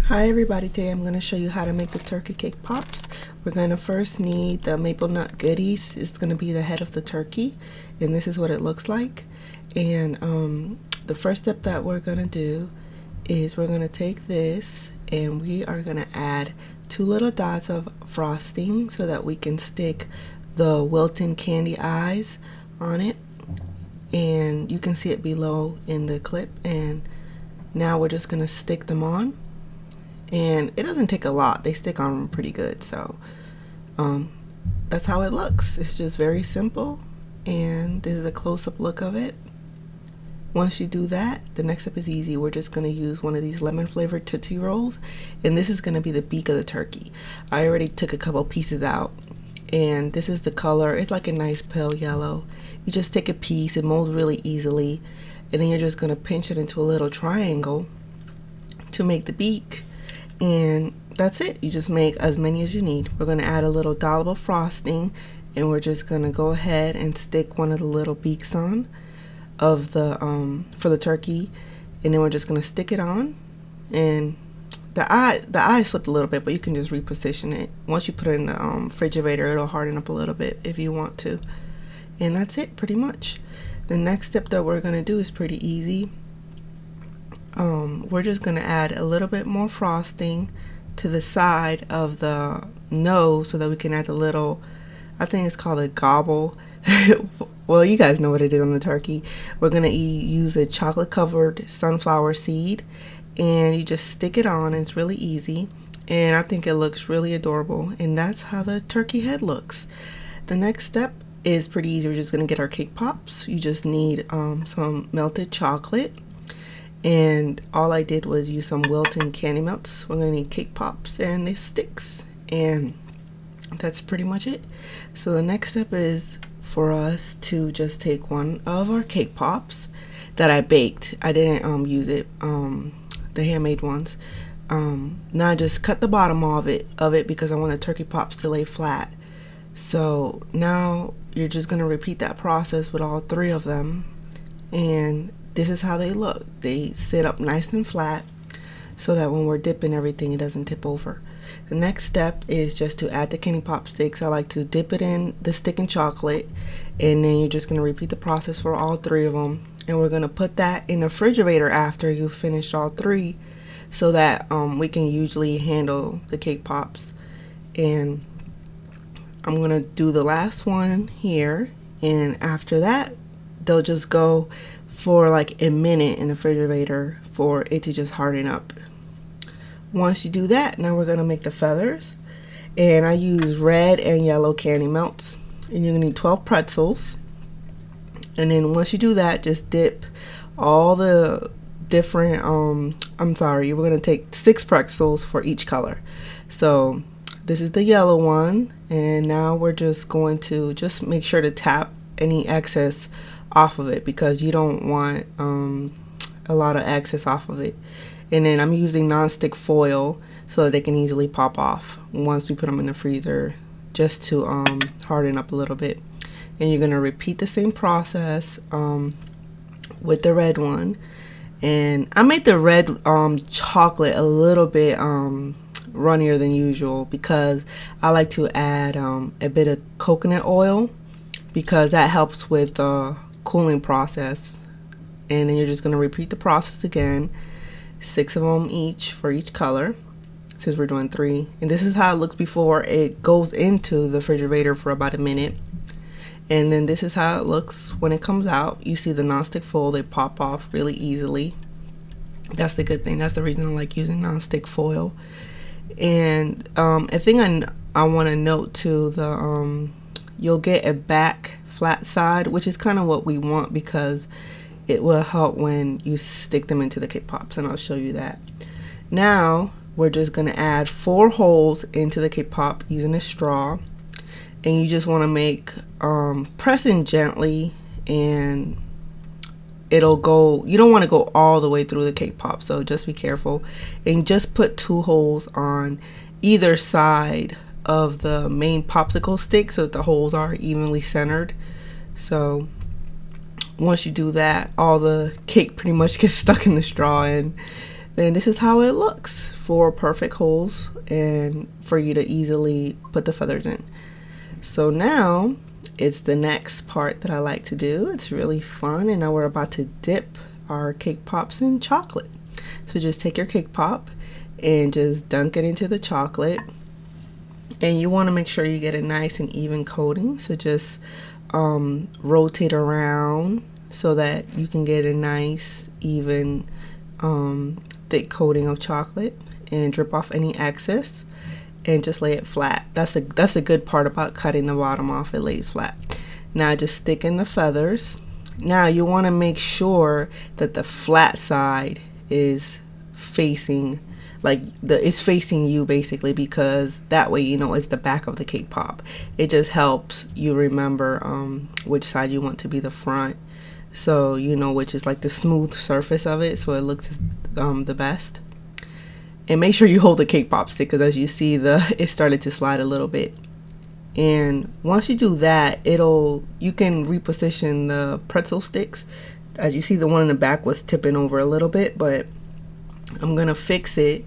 Hi everybody, today I'm going to show you how to make the turkey cake pops. We're going to first need the maple nut goodies. It's going to be the head of the turkey, and this is what it looks like. And the first step that we're going to do is we're going to take this and we are going to add 2 little dots of frosting so that we can stick the Wilton candy eyes on it. And you can see it below in the clip, and now we're just going to stick them on. And it doesn't take a lot, they stick on pretty good. So that's how it looks. It's just very simple, and this is a close-up look of it. Once you do that, the next step is easy. We're just going to use one of these lemon flavored Tootsie Rolls, and this is going to be the beak of the turkey. I already took a couple pieces out, and this is the color. It's like a nice pale yellow. You just take a piece, it molds really easily, and then you're just going to pinch it into a little triangle to make the beak. And that's it. You just make as many as you need. We're going to add a little dollop of frosting, and we're just going to go ahead and stick one of the little beaks on of the for the turkey, and then we're just going to stick it on. And the eye slipped a little bit, but you can just reposition it. Once you put it in the refrigerator, it'll harden up a little bit if you want to. And that's it pretty much. The next step that we're going to do is pretty easy. We're just going to add a little bit more frosting to the side of the nose so that we can add a little, I think it's called a gobble. Well, you guys know what it is on the turkey. We're going to use a chocolate covered sunflower seed, and you just stick it on, and it's really easy, and I think it looks really adorable. And that's how the turkey head looks. The next step is pretty easy. We're just going to get our cake pops. You just need some melted chocolate. And all I did was use some Wilton candy melts. We're going to need cake pops and the sticks, and that's pretty much it. So the next step is for us to just take one of our cake pops that I baked. I didn't use it, the handmade ones. Now just cut the bottom of it because I want the turkey pops to lay flat. So now you're just going to repeat that process with all 3 of them, and this is how they look. They sit up nice and flat so that when we're dipping everything, it doesn't tip over. The next step is just to add the candy pop sticks. I like to dip it in the stick and chocolate, and then you're just going to repeat the process for all 3 of them. And we're going to put that in the refrigerator after you finish all 3 so that we can usually handle the cake pops. And I'm going to do the last one here, and after that they'll just go for like a minute in the refrigerator for it to just harden up. Once you do that, now we're going to make the feathers, and I use red and yellow candy melts, and you're going to need 12 pretzels. And then once you do that, just dip all the different we're going to take 6 pretzels for each color. So this is the yellow one, and now we're just going to just make sure to tap any excess off of it because you don't want a lot of excess off of it. And then I'm using non-stick foil so that they can easily pop off once we put them in the freezer, just to harden up a little bit. And you're going to repeat the same process with the red one. And I made the red chocolate a little bit runnier than usual because I like to add a bit of coconut oil because that helps with the cooling process. And then you're just going to repeat the process again, 6 of them each for each color, since we're doing 3. And this is how it looks before it goes into the refrigerator for about a minute. And then this is how it looks when it comes out. You see the non-stick foil, they pop off really easily. That's the good thing. That's the reason I like using non-stick foil. And a thing I want to note too, you'll get a back flat side, which is kind of what we want because it will help when you stick them into the cake pops, and I'll show you that. Now we're just going to add 4 holes into the cake pop using a straw, and you just want to make pressing gently, and it'll go, you don't want to go all the way through the cake pop, so just be careful, and just put 2 holes on either side of the main popsicle stick so that the holes are evenly centered. So once you do that, all the cake pretty much gets stuck in the straw, and then this is how it looks 4 perfect holes and for you to easily put the feathers in. So now it's the next part that I like to do. It's really fun, and now we're about to dip our cake pops in chocolate. So just take your cake pop and just dunk it into the chocolate, and you want to make sure you get a nice and even coating. So just rotate around so that you can get a nice even thick coating of chocolate, and drip off any excess and just lay it flat. That's a good part about cutting the bottom off. It lays flat. Now just stick in the feathers. Now you want to make sure that the flat side is facing, like it's facing you basically, because that way you know it's the back of the cake pop. It just helps you remember which side you want to be the front, so you know which is like the smooth surface of it, so it looks the best. And make sure you hold the cake pop stick, because as you see, it started to slide a little bit. And once you do that, you can reposition the pretzel sticks. As you see, the one in the back was tipping over a little bit, but I'm gonna fix it.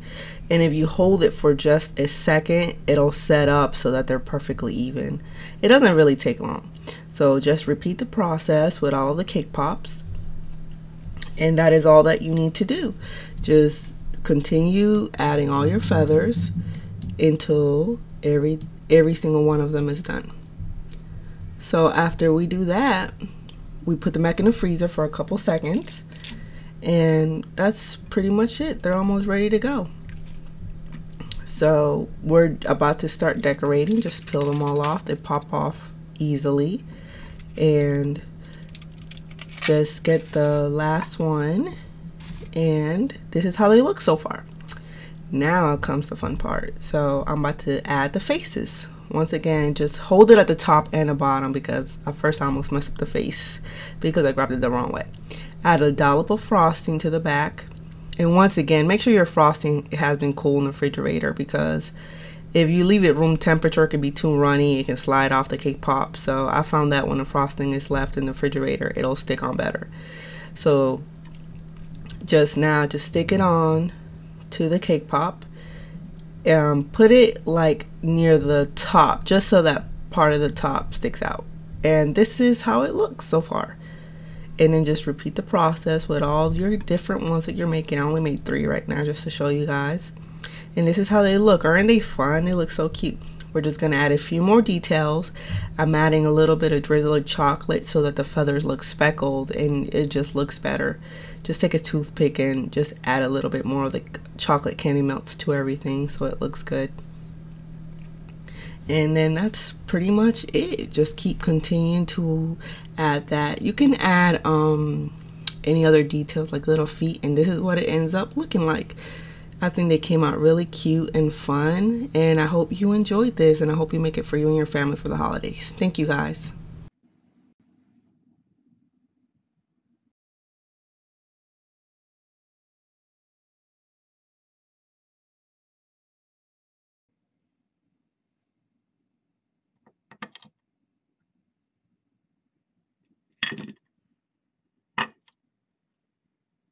And if you hold it for just a second, it'll set up so that they're perfectly even. It doesn't really take long. So just repeat the process with all of the cake pops, and that is all that you need to do. Just continue adding all your feathers until every single one of them is done. So after we do that, we put them back in the freezer for a couple seconds, and that's pretty much it. They're almost ready to go. So we're about to start decorating. Just peel them all off. They pop off easily, and just get the last one, and this is how they look so far. Now comes the fun part. So I'm about to add the faces. Once again, just hold it at the top and the bottom, because at first I almost messed up the face because I grabbed it the wrong way. Add a dollop of frosting to the back, and once again, make sure your frosting has been cool in the refrigerator, because if you leave it room temperature, it can be too runny. It can slide off the cake pop. So I found that when the frosting is left in the refrigerator, it'll stick on better. So just stick it on to the cake pop, put it like near the top, just so that part of the top sticks out. And this is how it looks so far. And then just repeat the process with all your different ones that you're making. I only made 3 right now just to show you guys. And this is how they look. Aren't they fun? They look so cute. We're just gonna add a few more details. I'm adding a little bit of drizzle of chocolate so that the feathers look speckled and it just looks better. Just take a toothpick and just add a little bit more of the chocolate candy melts to everything so it looks good. And then that's pretty much it. Just keep continuing to add that. You can add any other details like little feet, and this is what it ends up looking like. I think they came out really cute and fun, and I hope you enjoyed this, and I hope you make it for you and your family for the holidays. Thank you guys.